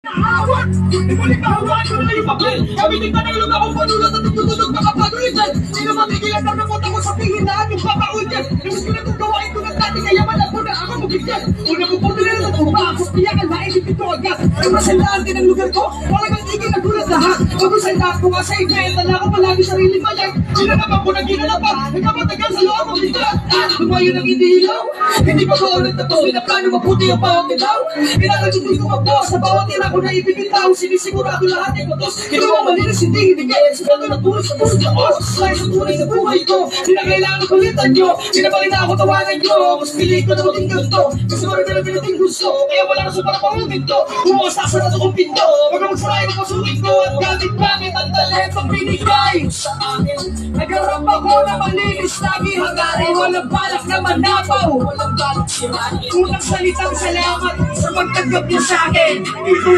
Hawak! Ibalik na hawak ko na yung papel. Gamitin ka ng lugar kung panulot at tutulog na kapagulitan. Sino matigilan na nakota ko sa pihinaan yung papaulitan. Namiss ko na itong gawain ko ng dati kaya malabo na ako mabigyan. Una mo po nila na tumba ako sa piyakan na isipin ko agad. Ang masalaan din ang lugar ko, talagang tigil na gulat lahat. Pag-usalaan ko nga sa igay, tala ko palagi sarili mayan. Sinagapan ko ng ginalapan, nagkapatagal sa loob ang bigat. Lumayo ng hindi ilaw, hindi pa ba ulit na to. Pinaplano mabuti ang bawat itaw. Pinakatuloy ko magpo sa bawat tira ko na ibibitaw. Sinisigurado lahat ay patos. Ginawa malinis, hindi hinigay. Sigado na tuloy sa puso ng os. Slay sa tunay sa buhay ko. Di na kailangan kulitan nyo. Sinabali na ako tawanan nyo. Mas pilit ko na maging ganito. Kasi marami na pinating gusto. Kaya wala na sa para pangulungin to. Umusasa na ito kong pinto. Huwag na magsaray ko pasukin ko. At gamit ang talentong binigay sa akin. Nagharap ako na malinis. Lagi hangarin. Walang balak na manapaw. Walang balak sirain. Unang salitang salamat sa pagtanggap niyo sa akin. Ito